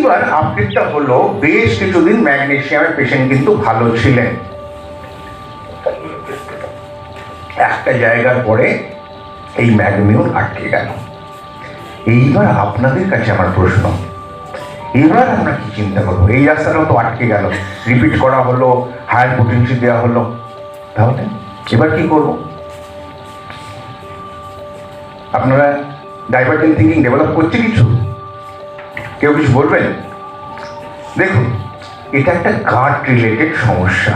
এইবার আপডেটটা হলো, বেশ কিছুদিন ম্যাগনেসিয়ামের পেশেন্ট কিন্তু ভালো ছিলেন, একটা জায়গার পরে এই ম্যাগমিউন আটকে গেল। এইবার আপনাদের কাছে আমার প্রশ্ন, এবার আমরা কি চিন্তা করবো? এই রাস্তাটাও তো আটকে গেল, রিপিট করা হলো, হায়ার পোটেন্সি দেওয়া হলো, তাহলে এবার কি করব? আপনারা ডাইভার্জেন্ট থিঙ্কিং ডেভেলপ করছে কিছু? কেউ কিছু বলবেন? দেখুন, এটা একটা গাট রিলেটেড সমস্যা।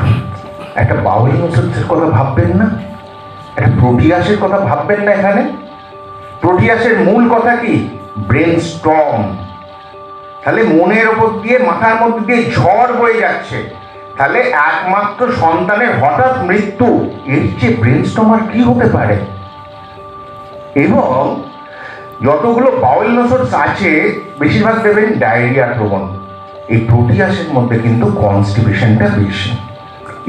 একটা বাউল মেথডসের কথা ভাববেন না, একটা প্রোটিয়াসের কথা ভাববেন না। এখানে প্রোটিয়াসের মূল কথা কি? Brain storm. তাহলে মনের ওপর দিয়ে, মাথার মধ্যে দিয়ে ঝড় বয়ে যাচ্ছে, তাহলে একমাত্র সন্তানের হঠাৎ মৃত্যু, এর চেয়ে ব্রেন স্টর্ম আর কি হতে পারে? এবং যতগুলো বাউল মেথডস আছে বেশিরভাগ দেবেন ডায়রিয়া প্রবণ। এই প্রোটিয়াসের মধ্যে কিন্তু কনস্টিপেশনটা বেশি।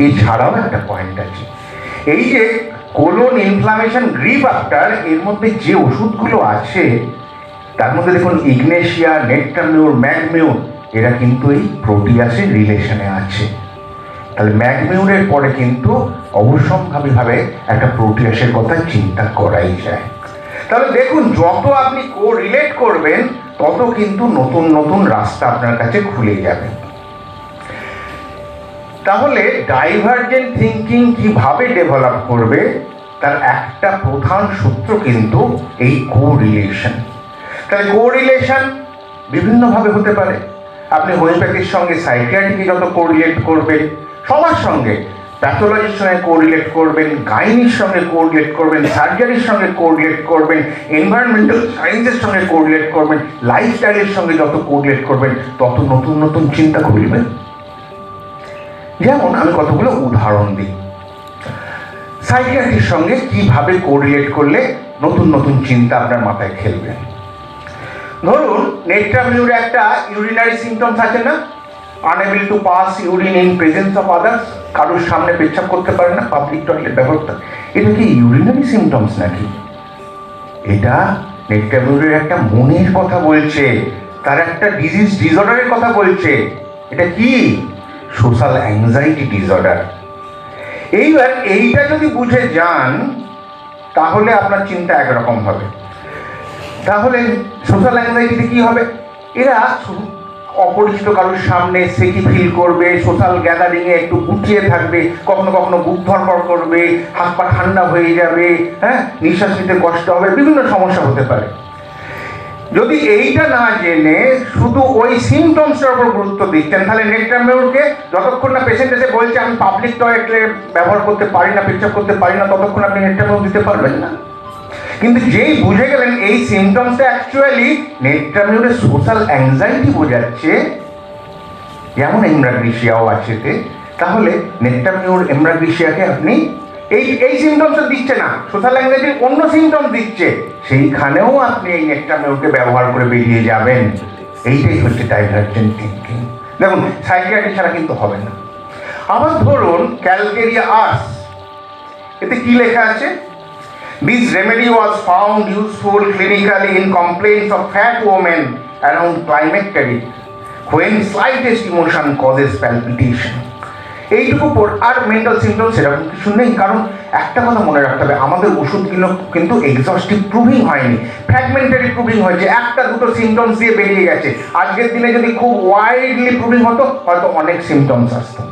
এছাড়াও একটা পয়েন্ট আছে, এই যে কোলন ইনফ্লামেশন গ্রিপ আফটার, এর মধ্যে যে ওষুধগুলো আছে তার মধ্যে দেখুন ইগনেশিয়া, নেট্রামিউর, ম্যাগমিউর, এরা কিন্তু এই প্রোটিয়াসের রিলেশনে আছে। তাহলে ম্যাগমিউরের পরে কিন্তু অবশ্যম্ভাবীভাবে একটা প্রোটিয়াসের কথা চিন্তা করাই যায়। তাহলে দেখুন, যত আপনি কোরিলেট করবেন তত কিন্তু নতুন নতুন রাস্তা আপনার কাছে খুলে যাবে। তাহলে ডাইভার্জেন্ট থিঙ্কিং কিভাবে ডেভেলপ করবে, তার একটা প্রধান সূত্র কিন্তু এই কোরিলেশন। তাহলে কোরিলেশন বিভিন্নভাবে হতে পারে। আপনি হোমিওপ্যাথির সঙ্গে সাইকিয়াট্রিকে যত কোরিলেট করবেন, সবার সঙ্গে, প্যাথোলজির সঙ্গে কোরিলেট করবেন, গাইনির সঙ্গে কোরিলেট করবেন, সার্জারির সঙ্গে কোরিলেট করবেন, এনভায়রনমেন্টাল সায়েন্সের সঙ্গে কোরিলেট করবেন, লাইফস্টাইলের সঙ্গে যত কোরিলেট করবেন তত নতুন নতুন চিন্তা করবেন। যেমন আমি কতগুলো উদাহরণ দিই, সাইকিয়াট্রির সঙ্গে কিভাবে কোরিলেট করলে নতুন নতুন চিন্তা আপনার মাথায় খেলবে। ধরুন, নেট্রামিউরে একটা ইউরিনারি সিমটমস আছে না, unable to pass urine in presence of others, কারোর সামনে পেচ্ছাপ করতে পারে না, পাবলিক টয়লেট ব্যবহার করে। এটা কি ইউরিনারি সিমটমস নাকি? এটা নেট্রামিউরের একটা মনের কথা বলছে, তার একটা ডিজিজ ডিসঅর্ডারের কথা বলছে। এটা কি? Social anxiety disorder. এইবার এইটা যদি বুঝে যান তাহলে আপনার চিন্তা একরকম হবে। তাহলে সোশ্যাল অ্যাংজাইটিতে কি হবে? এরা অপরিচিত কারোর সামনে সেকি ফিল করবে, সোশ্যাল গ্যাদারিংয়ে একটু গুটিয়ে থাকবে, কখনো কখনো বুক ধড়ফড় করবে, হাত পা ঠান্ডা হয়ে যাবে, হ্যাঁ, নিঃশ্বাস নিতে কষ্ট হবে, বিভিন্ন সমস্যা হতে পারে। যদি এইটা না জেনে শুধু ওই সিমটমসের উপর গুরুত্ব দিচ্ছেন, তাহলে নেট্রামিউরকে যতক্ষণ না পেশেন্ট এসে বলছে আমি পাবলিক টয়লেটে ব্যবহার করতে পারি না, পেচ্ছাপ করতে পারি না, ততক্ষণ আপনি নেট্রামিউর দিতে পারবেন না। কিন্তু যেই বুঝে গেলেন এই সিমটমসটা অ্যাকচুয়ালি নেট্রামিউরের সোশ্যাল অ্যাংজাইটি বোঝাচ্ছে, যেমন এমব্রাগ্রেসিয়াও আছে, তাহলে নেট্রামিউর এমব্রাগ্রেসিয়াকে আপনি এই সিমটমসটা দিচ্ছে না, সোশ্যাল অ্যাংজাইটির অন্য সিমটমস দিচ্ছে, সেইখানেও আপনি এই নেট্রামিউরকে ব্যবহার করে বেরিয়ে যাবেন। এইটাই হচ্ছে ডাইভার্জেন্ট থিঙ্কিং। দেখুন, সাইকিয়াট্রি ছাড়া কিন্তু হবে না। আবার ধরুন ক্যালকেরিয়া আর্স, এতে কি লেখা আছে? This remedy was found useful clinically in complaints of fat women around climacteric when slightest emotion causes palpitation. এইটুকু পর আর মেন্টাল সিমটমস সেরকম কিছু নেই। কারণ একটা কথা মনে রাখতে হবে, আমাদের ওষুধগুলো কিন্তু এক্সস্টিভ প্রুভিং হয়নি, ফ্র্যাগমেন্টারি প্রুভিং হয়েছে, একটা দুটো সিমটমস দিয়ে বেরিয়ে গেছে। আজকের দিনে যদি খুব ওয়াইডলি প্রুভিং হতো হয়তো অনেক সিমটমস আসতো।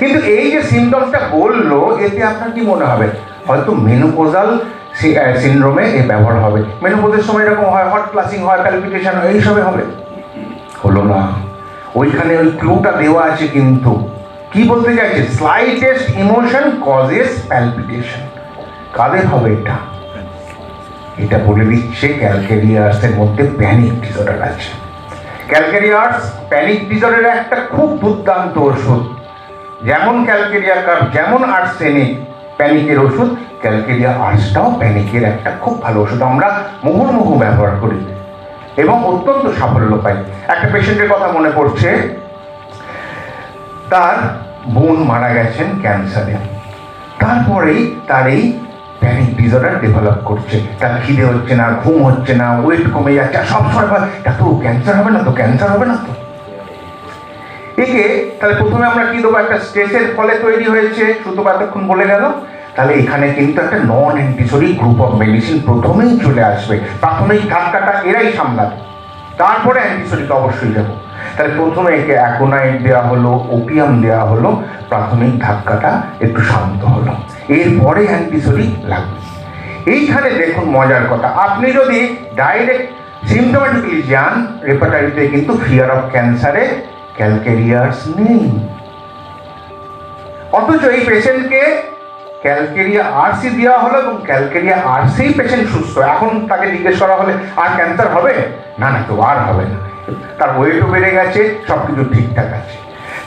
কিন্তু এই যে সিমটমসটা বললো, এতে আপনার কি মনে হবে? হয়তো মেনোপজাল সিনড্রোমে এ ব্যবহার হবে, মেনোপজের সময় এরকম হয়, হট ফ্লাশিং হয়, প্যালপিটেশন হয়, এইসবে হবে। হলো না, ওইখানে ওই ক্লুটা দেওয়া আছে। কিন্তু কি বলতে চাইছে? Slightest emotion causes palpitation. কাদের হবে এটা? এটা বলে দিচ্ছে ক্যালকেরিয়ার্সের মধ্যে প্যানিক ডিসঅর্ডার আছে। ক্যালকেরিয়ার্স প্যানিক ডিসঅর্ডারের একটা খুব দুর্দান্ত ওষুধ। যেমন ক্যালকেরিয়া কার্ভ, যেমন আর্সেনিক প্যানিকের ওষুধ, ক্যালকেরিয়া আর্সটাও প্যানিকের একটা খুব ভালো ওষুধ। আমরা মুহুর্মুহু ব্যবহার করি এবং অত্যন্ত সাফল্য পাই। একটা পেশেন্টের কথা মনে পড়ছে, তার বোন মারা গেছেন ক্যান্সারে, তারপরেই তার এই প্যানিক ডিসঅর্ডার ডেভেলপ করছে। তার খিদে হচ্ছে না, ঘুম হচ্ছে না, ওয়েট কমে যাচ্ছে, সবসময় এটা তো ক্যান্সার হবে না তো, ক্যান্সার হবে না তো। একে তাহলে প্রথমে আমরা কি দেবো, একটা স্ট্রেসের ফলে তৈরি হয়েছে, সুতরাং এতক্ষণ বলে গেল। তাহলে এখানে কিন্তু একটা নন অ্যান্টিসোডিক গ্রুপ অফ মেডিসিন প্রথমেই চলে আসবে, প্রাথমিক ধাক্কাটা এরাই সামলাবে, তারপরে অ্যান্টিসোডিক অবশ্যই যাবো। তাহলে প্রথমে একে অ্যাকোনাইট দেওয়া হলো, ওপিয়াম দেওয়া হলো, প্রাথমিক ধাক্কাটা একটু শান্ত হলো, এরপরে অ্যান্টিসোডিক লাগবে। এইখানে দেখুন মজার কথা, আপনি যদি ডাইরেক্ট সিমটোম্যাটিক্যালি যান রেপার্টারিতে, কিন্তু ফিয়ার অফ ক্যান্সারে ক্যালকেরিয়ার্স নেই, অথচ এই পেশেন্টকে ক্যালকেরিয়া আরসি দেওয়া হলো এবং ক্যালকেরিয়া আরসি পেশেন্ট সুস্থ। এখন তাকে জিজ্ঞেস করা হলে আর ক্যান্সার হবে না, না তো আর হবে না, তার ওয়েটও বেড়ে গেছে, সব কিছু ঠিকঠাক আছে।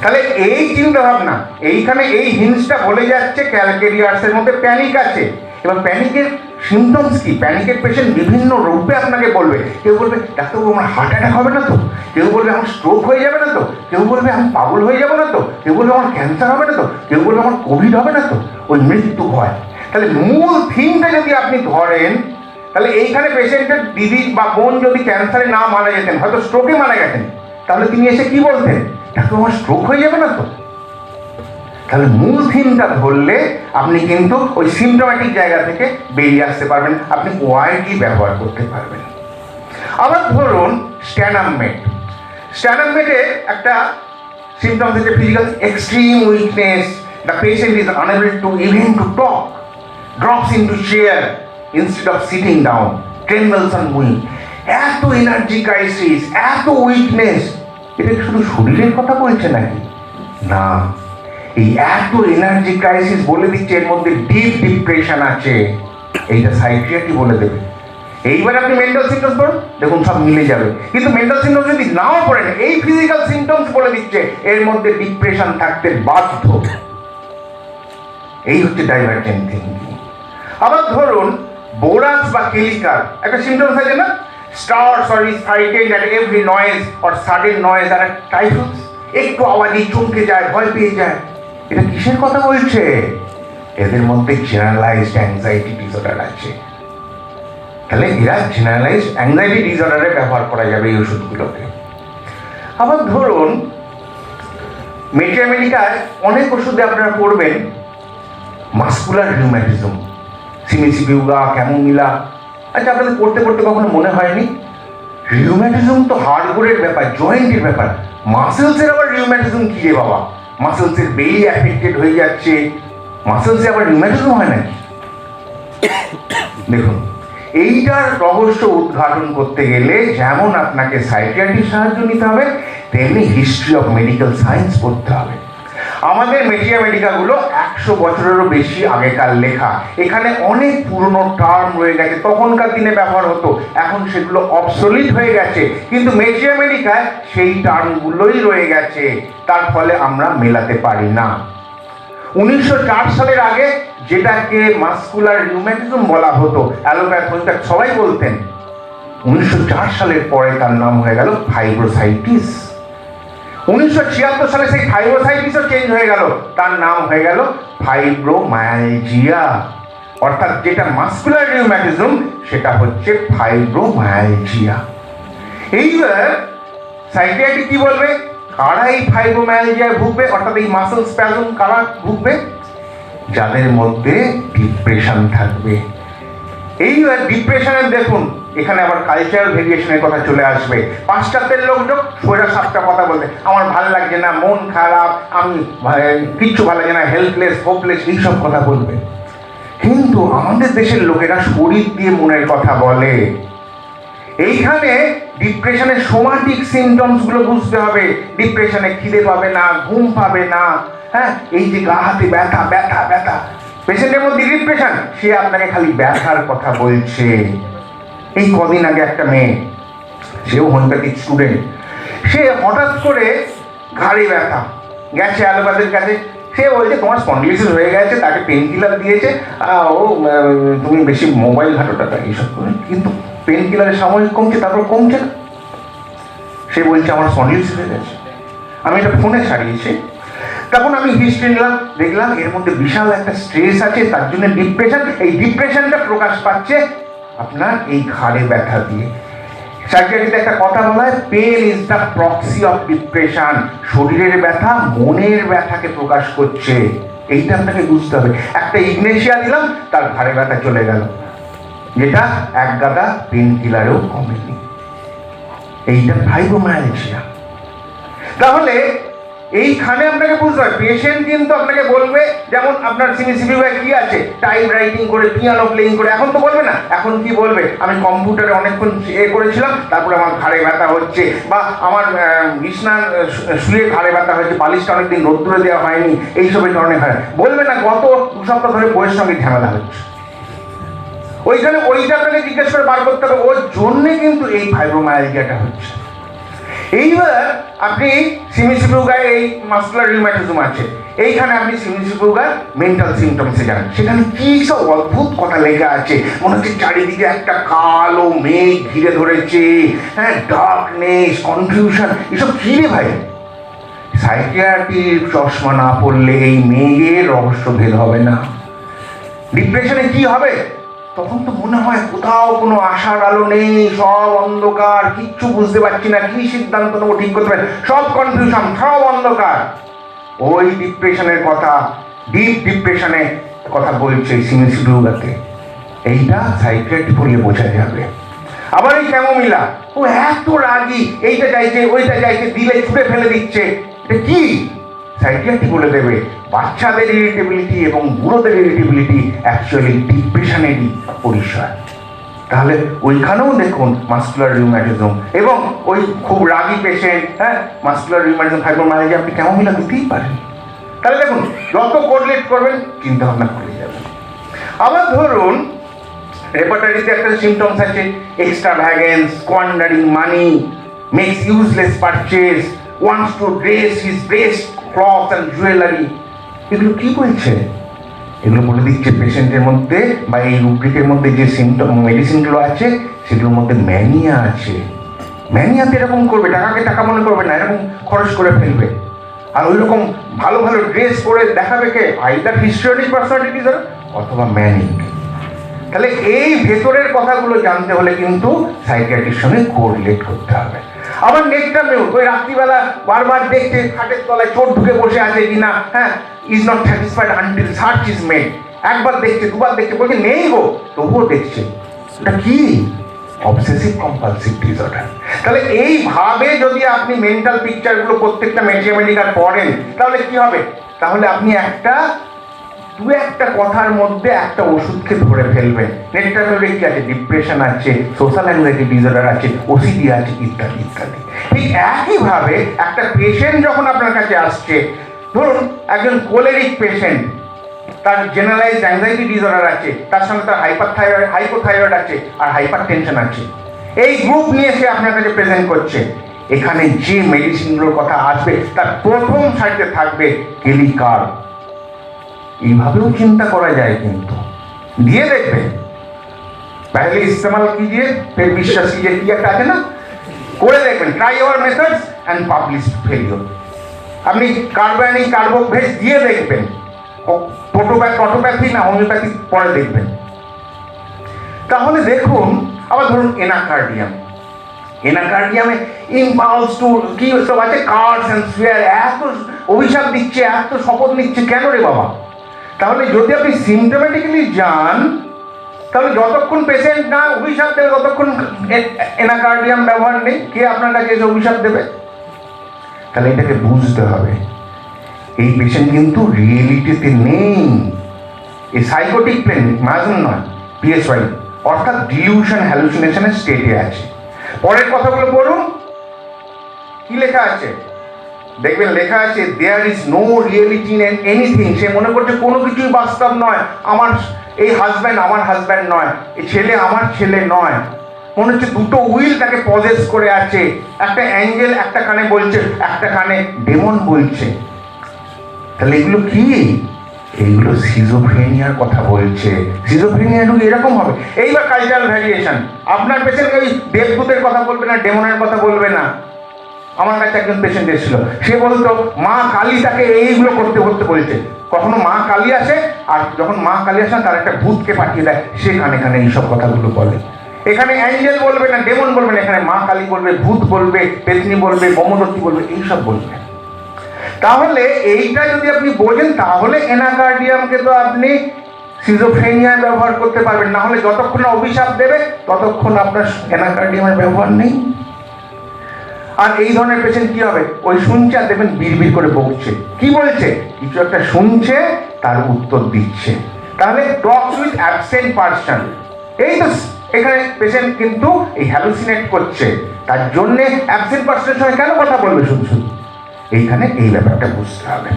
তাহলে এই চিন্তা ভাবনা, এইখানে এই হিন্সটা বলে যাচ্ছে ক্যালকেরিয়ার্সের মধ্যে প্যানিক আছে। এবার প্যানিকের সিমটমস কি, প্যানিকের পেশেন্ট বিভিন্ন রূপে আপনাকে বলবে। কেউ বলবে ডাক্তারবাবু আমার হার্ট অ্যাটাক হবে না তো, কেউ বলবে আমার স্ট্রোক হয়ে যাবে না তো, কেউ বলবে আমি পাগল হয়ে যাবো না তো, কেউ বলবে আমার ক্যান্সার হবে না তো, কেউ বলবে আমার কোভিড হবে না তো, ওই মৃত্যু ভয়। তাহলে মূল থিমটা যদি আপনি ধরেন, তাহলে এইখানে পেশেন্টের দিদি বা বোন যদি ক্যান্সারে না মারা যেতেন, হয়তো স্ট্রোকে মারা গেছেন, তাহলে তিনি এসে কি বলতেন, ডাক্তার আমার স্ট্রোক হয়ে যাবে না তো। তাহলে মূল থিমটা ধরলে আপনি কিন্তু ওই সিমটোম্যাটিক জায়গা থেকে বেরিয়ে আসতে পারবেন, আপনি ওআইডি ব্যবহার করতে পারবেন। আবার ধরুন স্ট্যানামমেট, স্ট্যানামমেটে একটা সিমটমস হচ্ছে physical extreme weakness, the patient is unable to even to talk, drops into chair instead of sitting down, trembles on wing. এত এনার্জি ক্রাইসিস, এত উইকনেস, এটা শুধু শরীরের কথা বলছে নাকি? না, এই এত এনার্জি ক্রাইসিস বলে দিচ্ছে এর মধ্যে ডিপ ডিপ্রেশন আছে, এইটা সাইকিয়াট্রি বলে দেবে। এইবার আপনি মেন্টাল সিমটমস পড়ুন, দেখুন সব মিলে যাবে। কিন্তু মেন্টাল সিমটমস যদি নাও পড়েন, এই ফিজিক্যাল সিমটমস বলে দিচ্ছে এর মধ্যে ডিপ্রেশন থাকতে বাধ্য। এই হচ্ছে ডাইভার্জেন্ট থিঙ্কিং। আবার ধরুন বোরাস বা কেলিকার একটা সিমটমস আছে না, starts or is frightened at every noise or sudden noise আর টাইফুস, একটু আওয়াজই চমকে যায়, ভয় পেয়ে যায়। এটা কিসের কথা বলছে? এদের মধ্যে জেনারেলাইজড অ্যাংজাইটি ডিসঅর্ডার আছে। তাহলে এরা জেনারেলাইজড অ্যাংজাইটি ডিসঅর্ডারে ব্যবহার করা যাবে এই ওষুধগুলোকে। আবার ধরুন মেডিকায় অনেক ওষুধে আপনারা পড়বেন মাস্কুলার রিউম্যাটিজম, সিমিসিবিউগা, ক্যামোমিলা। আচ্ছা, আপনাদের পড়তে পড়তে কখনো মনে হয়নি রিউম্যাটিজম তো হাড়গোড়ের ব্যাপার, জয়েন্টের ব্যাপার, মাসেলসের আবার রিউম্যাটিজম কি রে বাবা? মাসেলসের বেলি অ্যাফেক্টেড হয়ে যাচ্ছে, মাসেলসে আবার রিউম্যাটিজম হয় নাকি? দেখুন, এইটার রহস্য উদ্ঘাটন করতে গেলে যেমন আপনাকে সাইকিয়াট্রির সাহায্য নিতে হবে, তেমনি হিস্ট্রি অফ মেডিকেল সায়েন্স পড়তে হবে। আমাদের মেডিকাগুলো 100 বছরেরও বেশি আগেকার লেখা, এখানে অনেক পুরনো টার্ম রয়ে গেছে, তখনকার দিনে ব্যবহার হতো, এখন সেগুলো অবসলিট হয়ে গেছে, কিন্তু মেডিকায় সেই টার্মগুলোই রয়ে গেছে, তার ফলে আমরা মেলাতে পারি না। 1904 সালের আগে যেটাকে মাস্কুলার রিউম্যাটিজম বলা হতো, অ্যালোপ্যাথি সবাই বলতেন, 1904 সালের পরে তার নাম হয়ে গেল ফাইব্রোসাইটিস। 1976 সালে সেই ফাইব্রোসাইটিসও চেঞ্জ হয়ে গেল, তার নাম হয়ে গেল ফাইব্রোমায়ালজিয়া। অর্থাৎ যেটা মাস্কুলার রিউম্যাটিজম সেটা হচ্ছে ফাইব্রোমায়ালজিয়া। এইবার সাইকিয়াট্রি কি বলবে, কারা এই ফাইব্রোমায়ালজিয়ায় ভুগবে, অর্থাৎ এই মাসল স্প্যাজম কারা ভুগবে? যাদের মধ্যে ডিপ্রেশন থাকবে। এইবার ডিপ্রেশনের দেখুন এখানে আবার কালচারাল ভেরিয়েশনের কথা চলে আসবে। পাশ্চাত্যের লোকজন সোজা সাপটা কথা বলতে, আমার ভালো লাগছে না, মন খারাপ, আমি কিচ্ছু ভালো লাগে না, হেল্পলেস, হোপলেস, এইসব কথা বলবে। কিন্তু আমাদের দেশের লোকেরা শরীর দিয়ে মনের কথা বলে। এইখানে ডিপ্রেশনের সোমাটিক সিমটমসগুলো বুঝতে হবে। ডিপ্রেশনে খিদে পাবে না, ঘুম পাবে না, হ্যাঁ, এই যে গা হাতে ব্যথা ব্যথা ব্যথা, পেশেন্টের মধ্যে ডিপ্রেশন, সে আপনাকে খালি ব্যথার কথা বলছে। এই কদিন আগে একটা মেয়ে, সেও হোমিওপ্যাথিক স্টুডেন্ট, সে হঠাৎ করে ঘাড়ে ব্যথা, গেছে অ্যালোপ্যাথির কাছে, সে বলছে তোমার স্পন্ডিলোসিস হয়ে গেছে, তাকে পেন কিলার দিয়েছে, তুমি বেশি মোবাইল ঘাটোটা এইসব করে, কিন্তু পেন কিলারের সাময়িক কমছে, তারপর কমছে না। সে বলছে আমার স্পন্ডিলোসিস হয়ে গেছে। আমি এটা ফোনে ছাড়িয়েছি, তখন আমি হিস্ট্রি নিলাম, দেখলাম এর মধ্যে বিশাল একটা স্ট্রেস আছে, তার জন্য ডিপ্রেশন। এই ডিপ্রেশনটা প্রকাশ পাচ্ছে আপনার এই ঘাড়ে ব্যথা দিয়ে। সাইকিয়াট্রিতে একটা কথা বলা হয়, pain is the proxy of depression. শরীরের ব্যথা মনের ব্যথাকে প্রকাশ করছে, এইটা আপনাকে বুঝতে হবে। একটা ইগনেশিয়া দিলাম, তার ঘাড়ে ব্যথা চলে গেল, যেটা এক গাদা পেন কিলারেও কমেনি। এইটা ফাইব্রোমায়ালজিয়া। তাহলে এইখানে আপনাকে বুঝতে হবে, পেশেন্ট কিন্তু আপনাকে বলবে, যেমন আপনার সিমিসিপি কি আছে, টাইপ রাইটিং করে, পিয়ানো প্লেইং করে। এখন তো বলবে না, এখন কি বলবে, আমি কম্পিউটারে অনেকক্ষণ করেছিলাম, তারপরে আমার ঘাড়ে ব্যথা হচ্ছে, বা আমার বিছনার শুয়ে ঘাড়ে ব্যথা হয়েছে, বালিশটা অনেকদিন রোদ্দুরে দেওয়া হয়নি, এইসবের কারণে হয়। বলবে না গত 2 সপ্তাহ ধরে বইয়ের সঙ্গে ঝামেলা হচ্ছে। ওইখানে ওইটা আপনাকে জিজ্ঞেস করে বার করতে হবে, ওর জন্যে কিন্তু এই ফাইব্রোমায়ালজিয়াটা হচ্ছে। এইবার আপনি সিমিসিপিউগায় এই মাসকুলার রিউমাটিজম আছে, এইখানে আপনি সিমিসিপিউগার মেন্টাল সিমটমসে যান, সেখানে কি সব অদ্ভুত কথা লেখা আছে। মনে হচ্ছে চারিদিকে একটা কালো মেঘ ঘিরে ধরেছে, হ্যাঁ, ডার্কনেস, কনফিউশন, এসব কি রে ভাই? সাইকিয়াট্রির চশমা না পড়লে এই মেঘের রহস্য ভেদ হবে না। ডিপ্রেশনে কি হবে? তখন তো মনে হয় কোথাও কোনো আশার আলো নেই, সব অন্ধকার, কিচ্ছু বুঝতে পারছি না, কি সিদ্ধান্ত নেবো ঠিক করতে পারি, সব কনফিউশন, সব অন্ধকার। ওই ডিপ্রেশনের কথা, ডিপ ডিপ্রেশনে কথা বলছে সিমিসিপিউগাতে। এইটা সাইকিয়াট্রি পড়লে বোঝা যাবে। আবার এই ক্যামোমিলা, ও এত রাগী, এইটা চাইছে ওইটা চাইছে, দিলে ছুঁড়ে ফেলে দিচ্ছে, এটা কি? সাইকিয়াট্রি বলে দেবে বাচ্চাদের ইরিটেবিলিটি এবং বুড়োদের ইরিটেবিলিটি অ্যাকচুয়ালি ডিপ্রেশনেরই পরিচয়। তাহলে ওইখানেও দেখুন মাসকুলার রিউম্যাটিজম, এবং ওই খুব রাগী পেশেন্ট, হ্যাঁ, মাসকুলার রিউম্যাটিজম, ফাইব্রোমায়ালজিয়া, আপনি ক্যামোমিলা দিতেই পারেন। তাহলে দেখুন, যত কোরিলেট করবেন চিন্তা ভাবনা করে যাবেন। আবার ধরুন রেপার্টারিতে একটা সিমটমস আছে, extravagance, squandering money, makes useless purchase, wants to dress his best cloth and jewellery. এগুলো কি বলছে? এগুলো বলে দিচ্ছে পেশেন্টের মধ্যে বা এই রুব্রিকের মধ্যে যে সিমটম মেডিসিনগুলো আছে সেগুলোর মধ্যে ম্যানিয়া আছে। ম্যানিয়াতে এরকম করবে, টাকাকে টাকা মনে করবে না, এরকম খরচ করে ফেলবে। আর ওই রকম ভালো ভালো ড্রেস পরে দেখাবে কে? আইদার হিস্টোরিক পার্সোনালিটি ডিসঅর্ডার অথবা ম্যানিক। তাহলে এই ভেতরের কথাগুলো জানতে হলে কিন্তু সাইকিয়াট্রির সঙ্গে কোরিলেট করতে হবে। আবার নেক্সটটা মিউট, ওই রাত্রিবেলা বারবার দেখছে খাটের তলায় চোর ঢুকে বসে আছে কিনা, হ্যাঁ, is not satisfied until search is made. একবার দেখছে, দুবার দেখছে, বলছে নেই গো, তবুও দেখছে। এটা কি? Obsessive compulsive disorder. তাহলে এইভাবে যদি আপনি মেন্টাল পিকচারগুলো প্রত্যেকটা মেডিকেল পড়েন, তাহলে কি হবে? তাহলে আপনি দু একটা কথার মধ্যে একটা ওষুধকে ধরে ফেলবেন। নেট্রামিউরে কি আছে? ডিপ্রেশন আছে, সোশ্যাল অ্যাংজাইটি ডিসঅর্ডার আছে, ওসিডি আছে, ইত্যাদি ইত্যাদি। ঠিক একইভাবে একটা পেশেন্ট যখন আপনার কাছে আসছে, ধরুন একজন কোলেরিক পেশেন্ট, তার জেনারেলাইজড অ্যাংজাইটি ডিসঅর্ডার আছে, তার সঙ্গে তার হাইপোথাইরয়েড আছে, আর হাইপার টেনশন আছে, এই গ্রুপ নিয়ে সে আপনার কাছে প্রেজেন্ট করছে। এখানে যে মেডিসিনগুলোর কথা আসবে তার প্রথম সারিতে থাকবে কেলিকার। এইভাবেও চিন্তা করা যায়, কিন্তু দিয়ে দেখবেন पहले इस्तेमाल कीजिए फिर विश्वास कीजिए কি একটা আছে না, করে দেখবেন, try our methods and publish failure. আপনি কার্বানিক কার্বোভেজ দিয়ে দেখবেন, টোটোপ্যাথি না হোমিওপ্যাথি পরে দেখবেন। তাহলে দেখুন, আবার ধরুন এনাকার্ডিয়ামে ইম্পালস টু কি সব আছে, কার্স অ্যান্ড সুয়ার, এত অভিশাপ দিচ্ছে, এত শপথ নিচ্ছে, কেন রে বাবা? তাহলে যদি আপনি সিমটোম্যাটিক্যালি যান, তাহলে যতক্ষণ পেশেন্ট না অভিশাপ দেবে ততক্ষণ এনাকার্ডিয়াম ব্যবহার নেই। কে আপনার কাছে এসে অভিশাপ দেবে? তাহলে এটাকে বুঝতে হবে, এই পেশেন্ট কিন্তু রিয়েলিটিতে নেই, এই সাইকোটিক প্লেন মাঝন নয়, পিএসওয়াই, অর্থাৎ ডিলিউশন হ্যালুসিনেশনের স্টেটে আছে। পরের কথাগুলো পড়ুন, কি লেখা আছে দেখবেন, লেখা আছে there is no reality in anything. সে মনে করছে কোনো কিছুই বাস্তব নয়, আমার এই হাজব্যান্ড আমার হাজব্যান্ড নয়, এই ছেলে আমার ছেলে নয়। মনে হচ্ছে দুটো উইল তাকে পজেস করে আছে, একটা অ্যাঞ্জেল একটা কানে বলছে, একটা কানে ডেমন বলছে। তাহলে এগুলো কি? এইগুলো সিজোফ্রেনিয়ার কথা বলছে। সিজোফ্রেনিয়া এরকম হবে। এইবার কালচারাল ভ্যারিয়েশন, আপনার পেশেন্ট ওই দেবদূতের কথা বলবে না, ডেমনের কথা বলবে না। আমার কাছে একজন পেশেন্ট এসেছিল, সে বলতো মা কালী তাকে এইগুলো করতে করতে বলছে। কখনো মা কালী আসে, আর যখন মা কালী আসেন তার একটা ভূতকে পাঠিয়ে দেয়, সে কানে কানে এইসব কথাগুলো বলে। এখানে অ্যাঞ্জেল বলবে না, ডেমন বলবে না, এখানে মা কালী বলবে, ভূত বলবে, পেতনি বলবে, মমদত্তি বলবে, এইসব বলবে। তাহলে এইটা যদি আপনি বোঝেন তাহলে এনাকার্ডিয়ামকে তো আপনি সিজোফ্রেনিয়ায় ব্যবহার করতে পারবেন, না হলে যতক্ষণ না অভিশাপ দেবে ততক্ষণ আপনার এনাকার্ডিয়ামের ব্যবহার নেই। আর এই ধরনের পেশেন্ট কি হবে, ওই শুনছে আর দেখবেন বিড়বিড় করে বকছে, কি বলছে, কিছু একটা শুনছে তার উত্তর দিচ্ছে। তাহলে টকস উইথ অ্যাবসেন্ট পারসন, এই তো এখানে পেশেন্ট কিন্তু এই হ্যালুসিনেট করছে, তার জন্যে অ্যাবসেন্ট পারসনের সঙ্গে কেন কথা বলবে শুধু শুধু, এইখানে এই ব্যাপারটা বুঝতে হবে।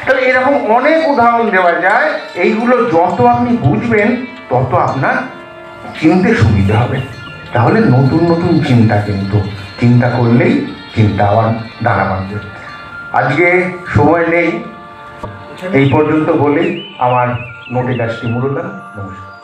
তাহলে এরকম অনেক উদাহরণ দেওয়া যায়, এইগুলো যত আপনি বুঝবেন তত আপনার চিনতে সুবিধা হবে। তাহলে নতুন নতুন চিন্তা, কিন্তু চিন্তা করলেই চিন্তা আবার দানা বাঁধবে। আজকে সময় নেই, এই পর্যন্ত বলেই আমার নোটে গাছটি মুড়লাম। নমস্কার।